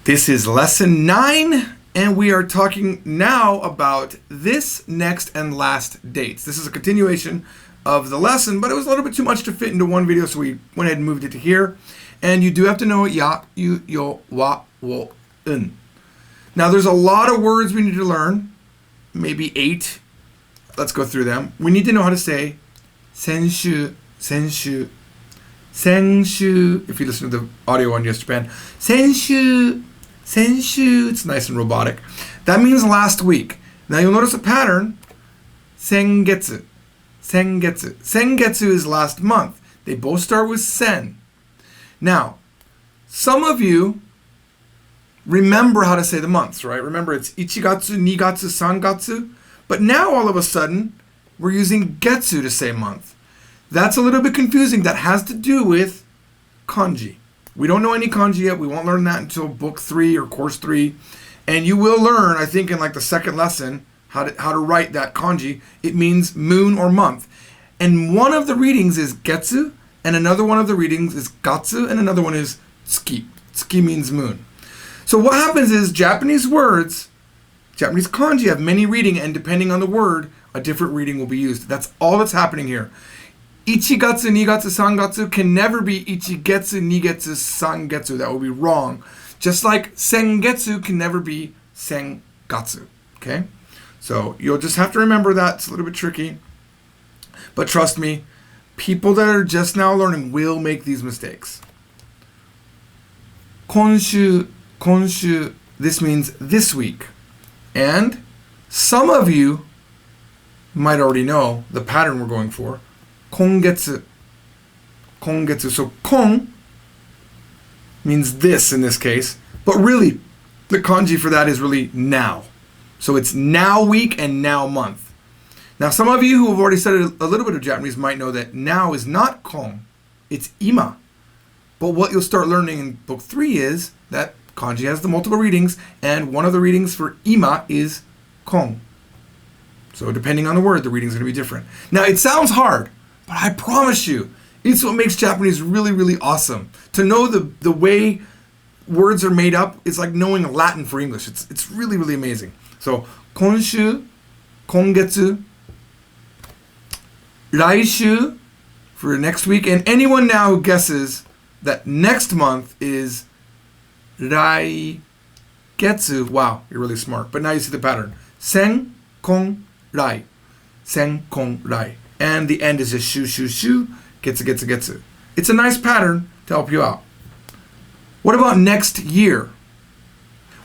This is lesson 9, and we are talking now about this, next, and last dates. This is a continuation of the lesson, but it was a little bit too much to fit into one video, so we went ahead and moved it to here. And you do have to know ya, you, yo, wa, wo, un. Now, there's a lot of words we need to learn, maybe 8. Let's go through them. We need to know how to say senshu, senshu, senshu. If you listen to the audio on Yes Japan, senshu, senshu. It's nice and robotic. That means last week. Now you'll notice a pattern. Sengetsu, sengetsu. Sengetsu is last month. They both start with sen. Now, some of you remember how to say the months, right? Remember it's ichigatsu, nigatsu, sangatsu. But now all of a sudden, we're using getsu to say month. That's a little bit confusing. That has to do with kanji. We don't know any kanji yet. We won't learn that until book 3 or course 3. And you will learn, I think in like the second lesson, how to write that kanji. It means moon or month. And one of the readings is getsu, and another one of the readings is gatsu, and another one is tsuki. Tsuki means moon. So what happens is Japanese words, Japanese kanji have many reading, and depending on the word, a different reading will be used. That's all that's happening here. Ichigatsu, nigatsu, sangatsu can never be ichigetsu, nigetsu, sangetsu. That would be wrong. Just like sengetsu can never be sengatsu. Okay? So you'll just have to remember that. It's a little bit tricky. But trust me, people that are just now learning will make these mistakes. Konshu, konshu, this means this week. And some of you might already know the pattern we're going for. Kongetsu, kongetsu. So kon means this in this case, but really the kanji for that is really now. So it's now week and now month. Now some of you who have already studied a little bit of Japanese might know that now is not kon, it's ima. But what you'll start learning in book 3 is that kanji has the multiple readings, and one of the readings for ima is kon. So depending on the word, the reading's going to be different. Now it sounds hard, but I promise you, it's what makes Japanese really, really awesome. To know the way words are made up is like knowing Latin for English. It's really, really amazing. So, konshu, kongetsu, raishu for next week. And anyone now who guesses that next month is raigetsu, wow, you're really smart. But now you see the pattern. Sen, kon, rai. Sen, kon, rai. And the end is just shu, shu, shu, getsu, getsu, getsu. It's a nice pattern to help you out. What about next year?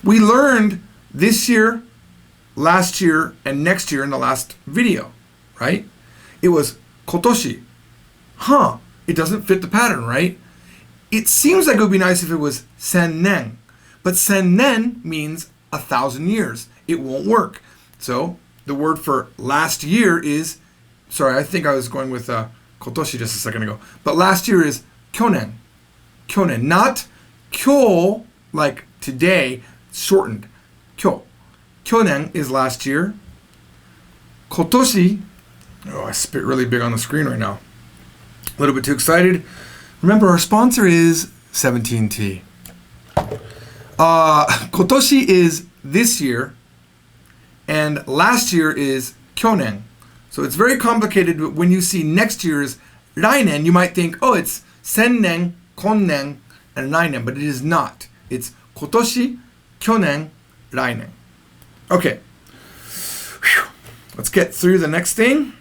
We learned this year, last year, and next year in the last video, right? It was kotoshi. It doesn't fit the pattern, right? It seems like it would be nice if it was sennen. But sennen means 1,000 years. It won't work. So the word for last year is, sorry, I think I was going with kotoshi just a second ago. But last year is kyonen. Kyonen. Not kyo, like today, shortened. Kyo. Kyonen is last year. Kotoshi. Oh, I spit really big on the screen right now. A little bit too excited. Remember, our sponsor is 17T. Kotoshi is this year. And last year is kyonen. So it's very complicated. But when you see next year's rainen, you might think, oh, it's sennen, konnen, and rainen. But it is not. It's kotoshi, kyonen, rainen. Okay. Whew. Let's get through the next thing.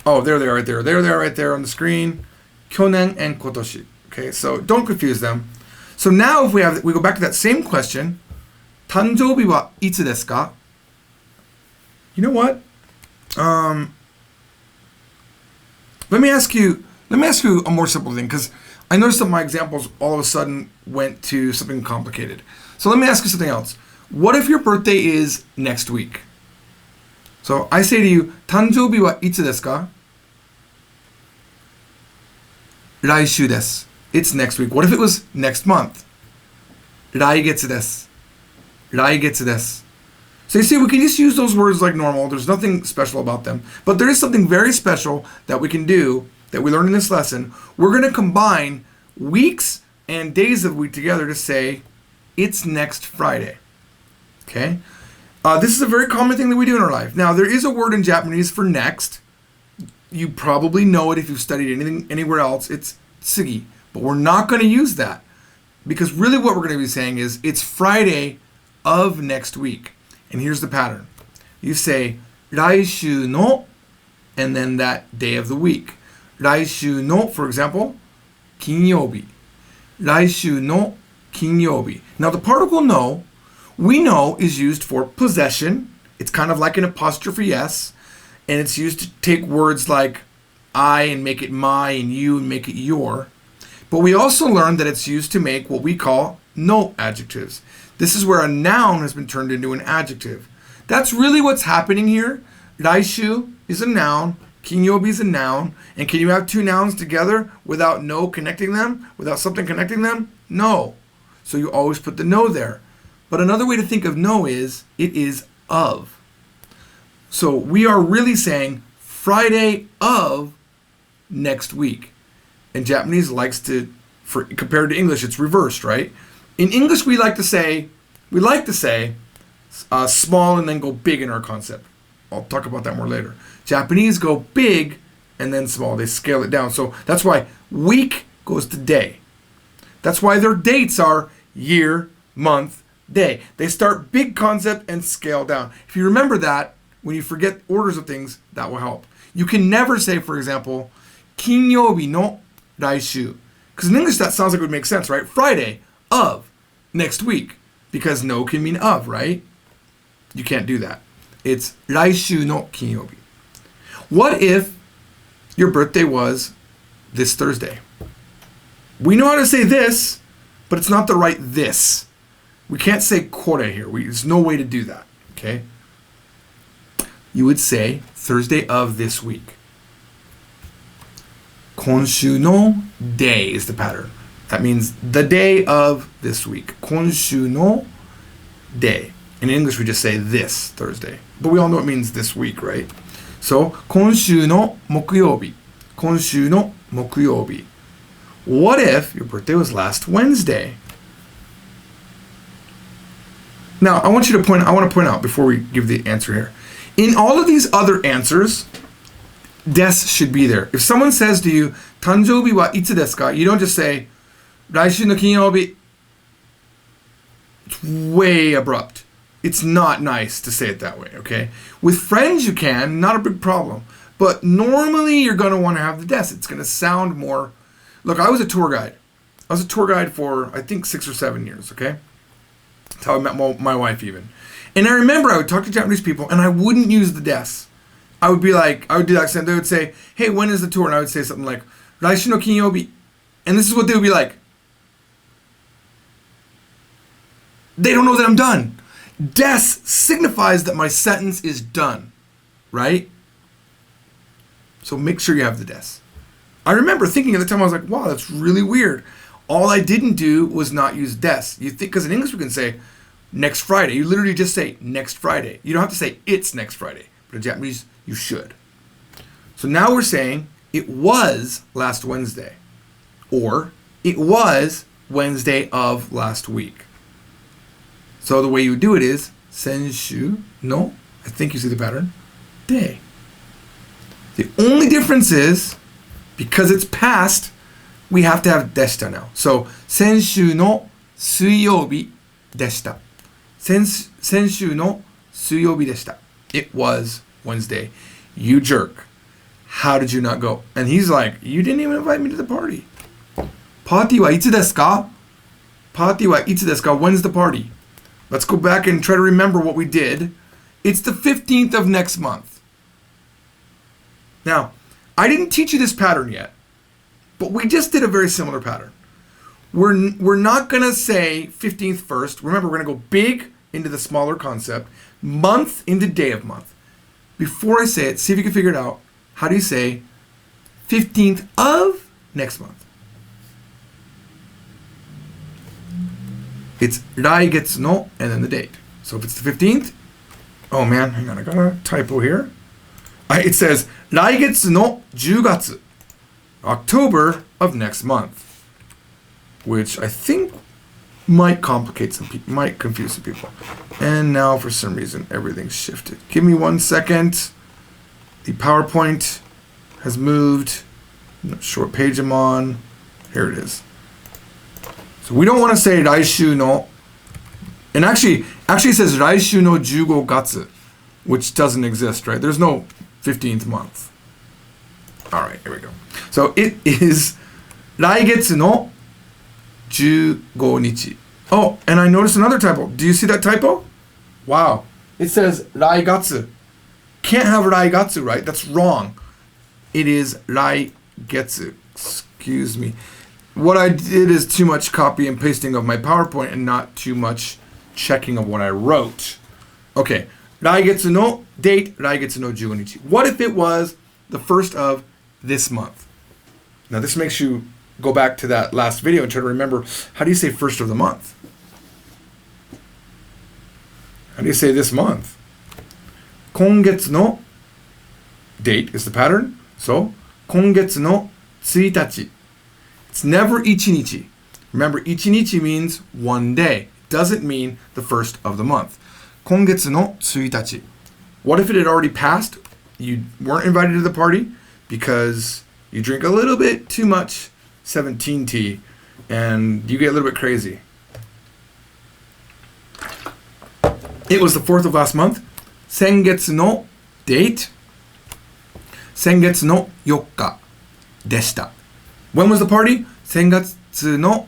Oh, there they are right there. There they are right there on the screen. Kyonen and kotoshi. Okay, so don't confuse them. So now if we go back to that same question,たnjoうびは itsu desu ka? You know what? Let me ask you a more simple thing, because I noticed that my examples all of a sudden went to something complicated. So let me ask you something else. What if your birthday is next week? So I say to you, 誕生日は itsu desu ka? 来週です. It's next week. What if it was next month? 来月です. 来月です. So you see, we can just use those words like normal. There's nothing special about them. But there is something very special that we can do that we learned in this lesson. We're going to combine weeks and days of the week together to say it's next Friday. Okay? This is a very common thing that we do in our life. Now, there is a word in Japanese for next. You probably know it if you've studied anything anywhere else. It's tsugi. But we're not going to use that. Because really what we're going to be saying is it's Friday of next week. And here's the pattern. You say 来週の and then that day of the week. 来週の, for example, 金曜日. 来週の金曜日. Now the particle no, we know is used for possession. It's kind of like an apostrophe S. And it's used to take words like I and make it my and you and make it your. But we also learned that it's used to make what we call no adjectives. This is where a noun has been turned into an adjective. That's really what's happening here. 来週 is a noun. 金曜日 is a noun. And can you have two nouns together without no connecting them? Without something connecting them? No. So you always put the no there. But another way to think of no is it is of. So we are really saying Friday of next week. And Japanese likes to, compared to English, it's reversed, right? In English, we like to say small and then go big in our concept. I'll talk about that more later. Japanese go big and then small. They scale it down. So that's why week goes to day. That's why their dates are year, month, day. They start big concept and scale down. If you remember that, when you forget orders of things, that will help. You can never say, for example, 金曜日の来週. Because in English that sounds like it would make sense, right? Friday of next week. Because no can mean of, right? You can't do that. It's 来週の金曜日. What if your birthday was this Thursday? We know how to say this, but it's not the right this. We can't say kore here. There's no way to do that, okay? You would say Thursday of this week. 今週の day is the pattern. That means the day of this week. 今週の day. In English, we just say this Thursday. But we all know it means this week, right? So, 今週の木曜日. 今週の木曜日. What if your birthday was last Wednesday? Now, I want to point out before we give the answer here. In all of these other answers, des should be there. If someone says to you, 誕生日はいつですか? You don't just say, 来週の金曜日. It's way abrupt. It's not nice to say it that way, okay? With friends you can, not a big problem. But normally you're going to want to have the des. It's going to sound more... Look, I was a tour guide. I was a tour guide for, I think, 6 or 7 years, okay? That's how I met my wife even. And I remember I would talk to Japanese people and I wouldn't use the des. I would do that accent. They would say, hey, when is the tour? And I would say something like, 来週の金曜日. And this is what they would be like. They don't know that I'm done. Des signifies that my sentence is done, right? So make sure you have the des. I remember thinking at the time, I was like, wow, that's really weird. All I didn't do was not use des. You think, because in English we can say next Friday. You literally just say next Friday. You don't have to say it's next Friday. But in Japanese, you should. So now we're saying it was last Wednesday. Or it was Wednesday of last week. So the way you do it is 先週の, I think you see the pattern, day. The only difference is, because it's past, we have to have でした now. So 先週の水曜日でした. 先週の水曜日でした. It was Wednesday. You jerk. How did you not go? And he's like, you didn't even invite me to the party. Party wa itsu desu ka? Party wa itsu desu ka? When's the party? Let's go back and try to remember what we did. It's the 15th of next month. Now, I didn't teach you this pattern yet, but we just did a very similar pattern. We're not going to say 15th first. Remember, we're going to go big into the smaller concept, month into day of month. Before I say it, see if you can figure it out. How do you say 15th of next month? It's 来月の and then the date. So if it's the 15th, oh man, hang on, I got a typo here. It says 来月の10月, October of next month, which I think might complicate some people, might confuse some people. And now for some reason everything's shifted. Give me 1 second. The PowerPoint has moved. I'm not sure what page I'm on. Here it is. So we don't want to say 来週の, and actually it says 来週の15月, which doesn't exist, right? There's no 15th month. All right, here we go. So it is 来月の15日. Oh, and I noticed another typo. Do you see that typo? Wow. It says 来月. Can't have 来月, right? That's wrong. It is 来月. Excuse me. What I did is too much copy and pasting of my PowerPoint and not too much checking of what I wrote. Okay. 来月の date, 来月の15日. What if it was the first of this month? Now this makes you go back to that last video and try to remember, how do you say first of the month? How do you say this month? 今月の date is the pattern. So, 今月の1日. It's never 1日. Remember, 1日 means one day. It doesn't mean the first of the month. 今月の1日. What if it had already passed? You weren't invited to the party because you drink a little bit too much 17 tea and you get a little bit crazy. It was the 4th of last month. 先月の date. 先月の4日でした. When was the party? 先月の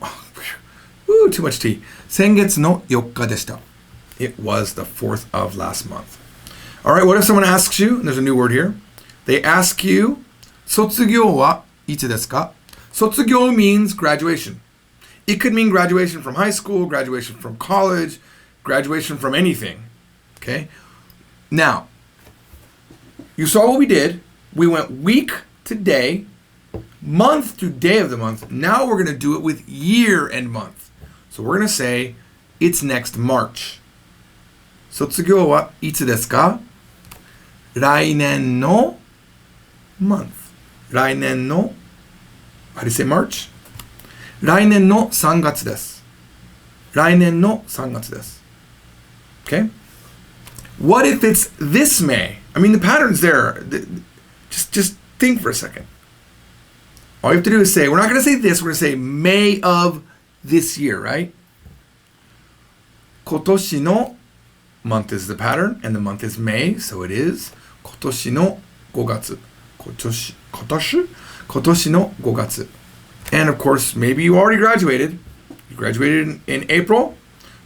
too much tea. 先月の4日でした. It was the 4th of last month. All right, what if someone asks you, and there's a new word here. They ask you, 卒業はいつですか? 卒業 means graduation. It could mean graduation from high school, graduation from college, graduation from anything. Okay? Now, you saw what we did. We went week to day, month to day of the month. Now we're going to do it with year and month. So we're going to say, it's next March. 卒業はいつですか? 来年の month. 来年の how do you say March? 来年の3月です. 来年の3月です. Okay? What if it's this May? I mean, the pattern's there. Just think for a second. All you have to do is say, we're not going to say this, we're going to say May of this year, right? 今年の month is the pattern, and the month is May, so it is 今年の5月. 今年の5月. And of course, maybe you already graduated. You graduated in April.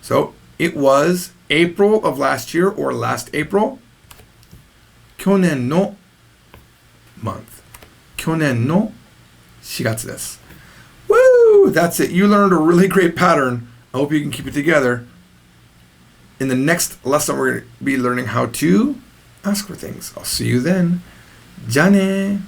So it was April of last year or last April. 去年の month. 去年の4月です. Woo! That's it. You learned a really great pattern. I hope you can keep it together. In the next lesson, we're going to be learning how to ask for things. I'll see you then. じゃあね。